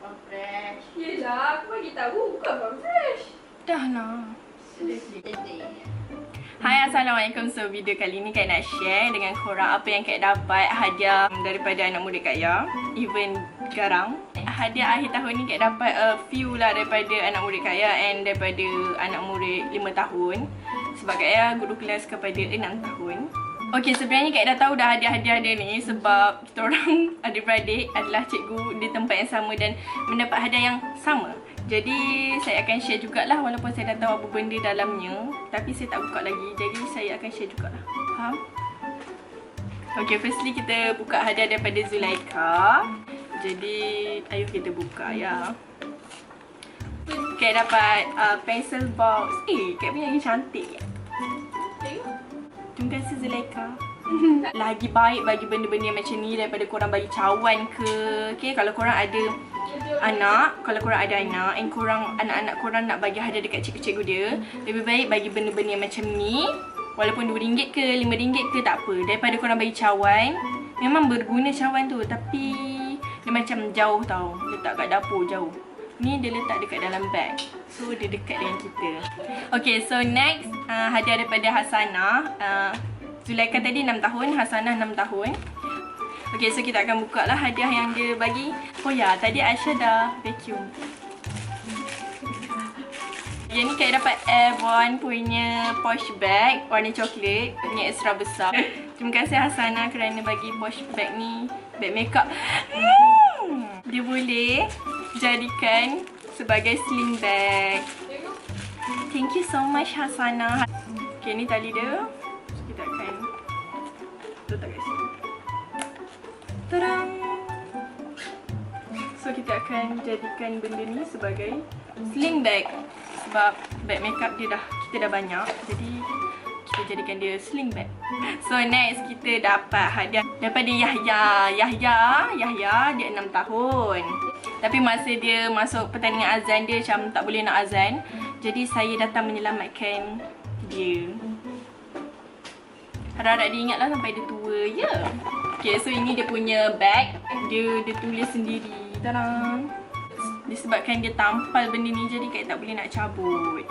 Fresh. Yelah, aku bagi tahu bukan abang fresh. Dah lah. Sedih. Hai, Assalamualaikum. So, video kali ni Kak nak share dengan korang apa yang Kak dapat hadiah daripada anak murid Kak Ya. Even sekarang. Hadiah akhir tahun ni Kak dapat a few lah daripada anak murid Kak Ya and daripada anak murid 5 tahun. Sebab Kak Ya guru kelas kepada 6 tahun. Okay, sebenarnya Kak dah tahu dah hadiah-hadiah dia ni sebab kita orang adik-beradik adalah cikgu di tempat yang sama dan mendapat hadiah yang sama. Jadi saya akan share jugalah walaupun saya dah tahu apa benda dalamnya, tapi saya tak buka lagi. Jadi saya akan share jugalah. Faham? Okay, firstly kita buka hadiah daripada Zulaika. Jadi ayo kita buka ya. Kak dapat pencil box. Kak punya lagi cantik. Terima kasih Zulaika. Lagi baik bagi benda-benda yang macam ni daripada korang bagi cawan ke. Okay, kalau korang ada anak, and korang, anak-anak korang nak bagi hadiah dekat cikgu-cikgu dia, lebih baik bagi benda-benda yang macam ni. Walaupun RM2 ke RM5 ke tak apa, daripada korang bagi cawan. Memang berguna cawan tu, tapi dia macam jauh tau, letak kat dapur jauh. Ni dia letak dekat dalam bag, so dia dekat dengan kita. Okay, so next hadiah daripada Hasanah. Zulaika tadi 6 tahun, Hasanah 6 tahun. Okay, so kita akan buka lah hadiah yang dia bagi. Oh ya, tadi Aisyah dah vacuum. Yang ni Kak dapat Airborne punya posh bag warna coklat, punya extra besar. Terima kasih Hasanah kerana bagi posh bag ni, bag makeup. Dia boleh jadikan sebagai sling bag. Thank you so much Hasanah. Okay, ni tali dia. So, kita akan letak kat sini. Tadam! So kita akan jadikan benda ni sebagai sling bag. Sebab bag makeup dia kita dah banyak, jadi kita jadikan dia sling bag. So next kita dapat hadiah daripada Yahya dia 6 tahun. Tapi masa dia masuk pertandingan azan dia macam tak boleh nak azan. Jadi saya datang menyelamatkan dia. Harap-harap dia ingatlah sampai dia tua, ya. Okay, so ini dia punya bag. Dia tulis sendiri. Tadam! Disebabkan dia tampal benda ni, jadi Kak tak boleh nak cabut.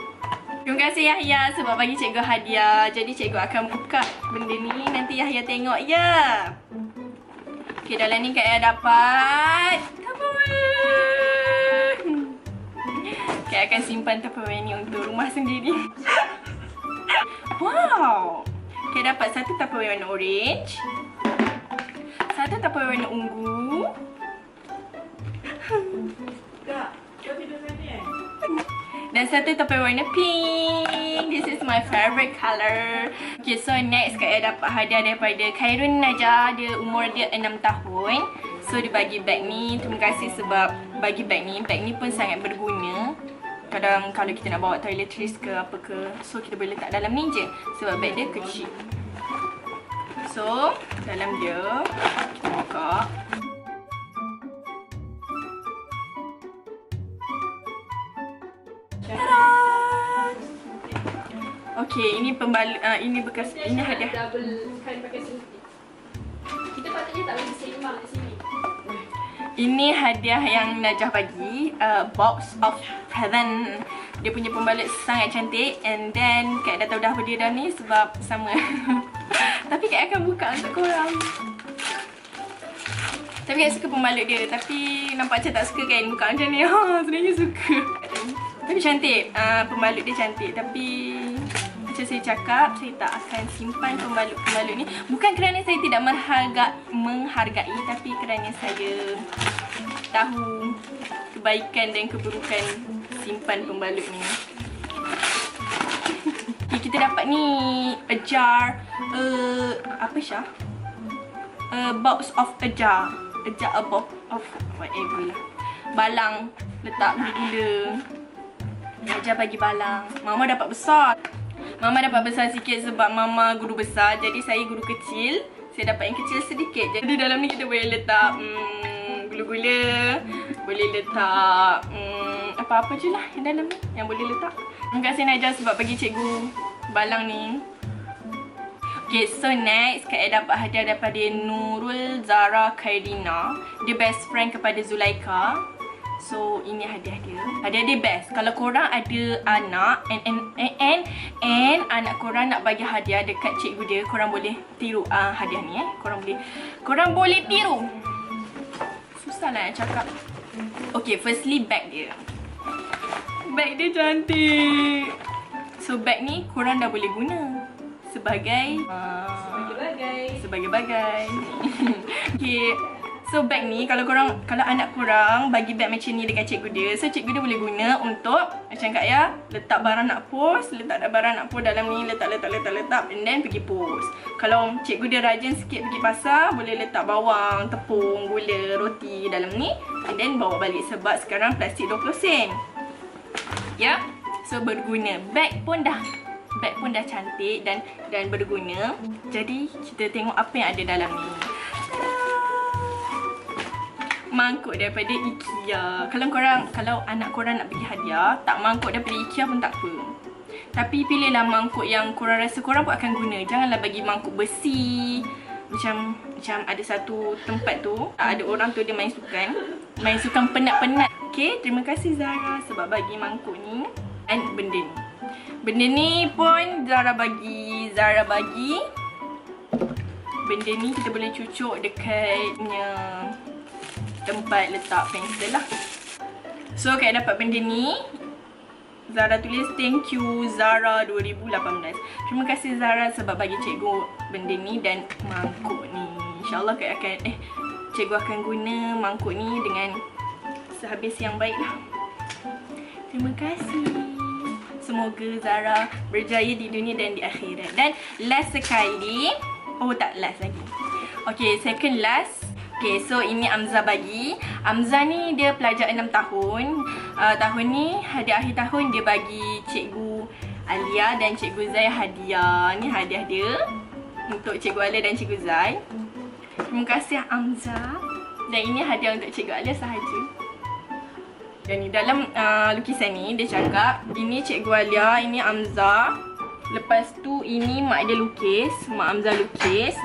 Terima kasih Yahya sebab bagi cikgu hadiah. Jadi cikgu akan buka benda ni, nanti Yahya tengok, ya. Okay, dalam ni Kak dapat Tupperware. Kak akan simpan Tupperware ni untuk rumah sendiri. Wow! Kak dapat satu Tupperware warna orange, satu Tupperware warna ungu, dan satu Tupperware warna pink. This is my favorite color. Okay, so next Kak dapat hadiah daripada Khairun Najah. Dia umur dia 6 tahun. So dia bagi bag ni. Terima kasih sebab bagi bag ni. Bag ni pun sangat berguna. Kadang kalau kita nak bawa toiletries ke apa ke, so kita boleh letak dalam ni je. Sebab bag dia kecil. So dalam dia kita buka. Okay, ini pembalut, ini bekas, ini hadiah. Double kan pakai suntik. Kita patutnya tak boleh seimbang di sini. Ini hadiah yang Najah bagi, box of present. Dia punya pembalut sangat cantik, and then Kak dah tahu dah apa dia dah ni sebab sama. Tapi Kak akan buka untuk korang. Tapi Kak suka pembalut dia, tapi nampak macam tak suka kan buka macam ni. Sebenarnya suka. Tapi cantik, pembalut dia cantik. Tapi macam saya cakap, saya tak akan simpan pembalut-pembalut ni. Bukan kerana saya tidak menghargai, tapi kerana saya tahu kebaikan dan keburukan simpan pembalut ni. Okay, kita dapat ni a jar, apa Syah? A box of a jar. A box of whatever lah. Balang letak gula-gula. Najah bagi balang. Mama dapat besar. Mama dapat besar sikit sebab Mama guru besar. Jadi saya guru kecil. Saya dapat yang kecil sedikit. Jadi dalam ni kita boleh letak gula-gula. Boleh letak apa-apa je lah yang dalam ni yang boleh letak. Terima kasih Najah sebab bagi cikgu balang ni. Okay, so next Kak dapat hadiah daripada Nurul Zara Khairina. Dia best friend kepada Zulaika. So ini hadiah dia. Hadiah dia best. Kalau korang ada anak and anak korang nak bagi hadiah dekat cikgu dia, korang boleh tiru hadiah ni Korang boleh tiru. Susah lah nak cakap. Okay, firstly bag dia. Bag dia cantik. So bag ni korang dah boleh guna sebagai bagai. Okay. So bag ni kalau anak korang bagi bag macam ni dekat cikgu dia, so cikgu dia boleh guna untuk macam Kak Ya, letak barang nak post, dalam ni, letak and then pergi post. Kalau cikgu dia rajin sikit pergi pasar, boleh letak bawang, tepung, gula, roti dalam ni and then bawa balik sebab sekarang plastik 20 sen. Ya. So berguna. Bag pun dah cantik dan berguna. Jadi kita tengok apa yang ada dalam ni. Mangkuk daripada IKEA. Kalau anak korang nak bagi hadiah, tak mangkuk daripada IKEA pun tak apa. Tapi pilihlah mangkuk yang korang rasa korang pun akan guna. Janganlah bagi mangkuk besi. Macam ada satu tempat tu, ada orang tu dia main sukan penat-penat. Okay, terima kasih Zara sebab bagi mangkuk ni dan benda ni. Benda ni pun Zara bagi. Benda ni kita boleh cucuk dekatnya tempat letak pensel lah. So Kak dapat benda ni, Zara tulis thank you Zara 2018. Terima kasih Zara sebab bagi cikgu benda ni dan mangkuk ni. InsyaAllah cikgu akan guna mangkuk ni dengan sehabis yang baik lah. Terima kasih. Semoga Zara berjaya di dunia dan di akhirat. Dan last sekali, tak last lagi. Okay, second last. Okay, so ini Amza bagi. Amza ni dia pelajar 6 tahun. Tahun ni, hadiah akhir tahun dia bagi cikgu Alia dan cikgu Zai hadiah. Ni hadiah dia untuk cikgu Alia dan cikgu Zai. Terima kasih Amza. Dan ini hadiah untuk cikgu Alia sahaja. Dan ni dalam lukisan ni dia cakap, ini cikgu Alia, ini Amza. Lepas tu ini mak dia lukis, mak Amza lukis.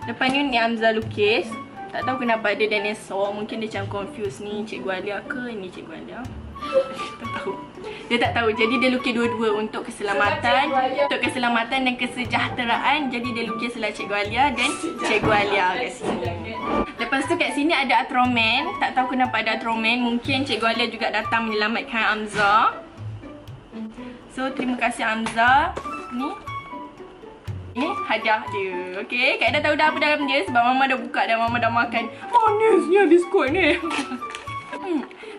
Lepas ni Amza lukis. Tak tahu kenapa ada dinosaur. Mungkin dia macam confused, ni cikgu Alia ke ini cikgu Alia. Tak tahu. Dia tak tahu. Jadi dia lukis dua-dua untuk keselamatan, dan kesejahteraan. Jadi dia lukislah cikgu Alia dan cikgu Alia kat sini. Lepas tu kat sini ada Ultraman. Tak tahu kenapa ada Ultraman. Mungkin cikgu Alia juga datang menyelamatkan Amza. So terima kasih Amza. Ni hadiah dia. Okay, Kak dah tahu dah apa dalam dia sebab Mama dah buka dan Mama dah makan. Manisnya biskut ni.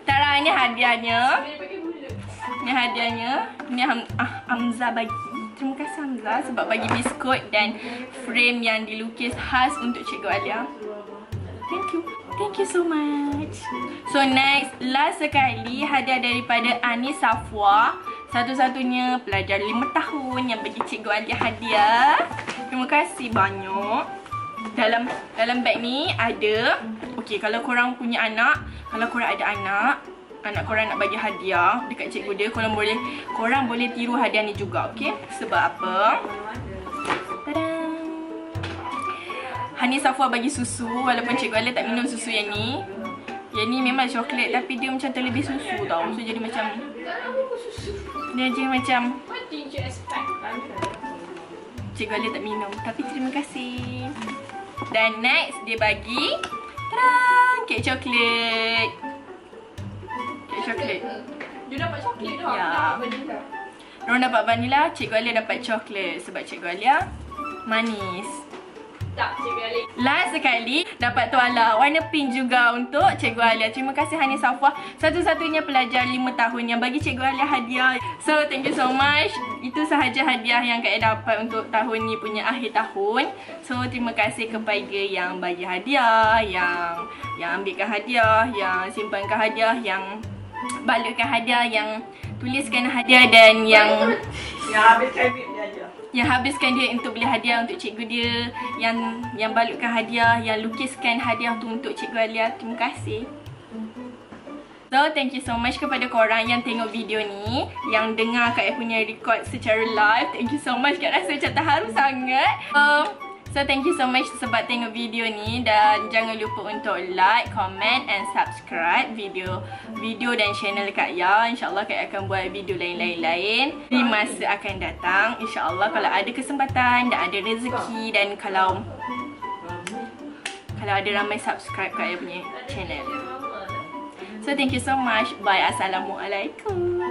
Tara, ni hadiahnya. Ni hadiahnya. Ni Hamza bagi. Terima kasih Hamza sebab bagi biskut dan frame yang dilukis khas untuk cikgu Alia. Thank you so much. So next, last sekali hadiah daripada Ani Safwa. Satu-satunya pelajar 5 tahun yang bagi cikgu Alia hadiah. Terima kasih banyak. Dalam beg ni ada, okey, kalau korang punya anak, kalau korang ada anak korang nak bagi hadiah dekat cikgu dia, korang boleh tiru hadiah ni juga, okey? Sebab apa? Tada! Hani Safwa bagi susu, walaupun cikgu Alia tak minum susu yang ni. Yang ni memang coklat tapi dia macam terlebih susu tau. So jadi macam dia je macam what did you expect? cikgu Alia tak minum. Tapi terima kasih. Dan next dia bagi kek coklat. Dia dapat coklat dah. Ya. Vanilla. Diorang dapat vanilla, cikgu Alia dapat coklat sebab cikgu Alia manis. Tak, cikgu Alia. Last sekali dapat tuala warna pink juga untuk cikgu Alia. Terima kasih Hani Safwa, satu-satunya pelajar 5 tahun yang bagi cikgu Alia hadiah. So thank you so much. Itu sahaja hadiah yang Kak dapat untuk tahun ni punya akhir tahun. So terima kasih kepada yang bagi hadiah, yang ambilkan hadiah, yang simpankan hadiah, yang balutkan hadiah, yang tuliskan hadiah dan yang habiskan dia untuk beli hadiah untuk cikgu dia, yang balutkan hadiah, yang lukiskan hadiah tu untuk cikgu Alia. Terima kasih. So thank you so much kepada korang yang tengok video ni, yang dengar Kak punya record secara live. Thank you so much. Kak rasa macam terharu sangat. So thank you so much sebab tengok video ni, dan jangan lupa untuk like, comment and subscribe video dan channel Kak Ya. InsyaAllah Kak Ya akan buat video lain-lain di masa akan datang. InsyaAllah kalau ada kesempatan dan ada rezeki, dan kalau ada ramai subscribe Kak Ya punya channel. So thank you so much. Bye. Assalamualaikum.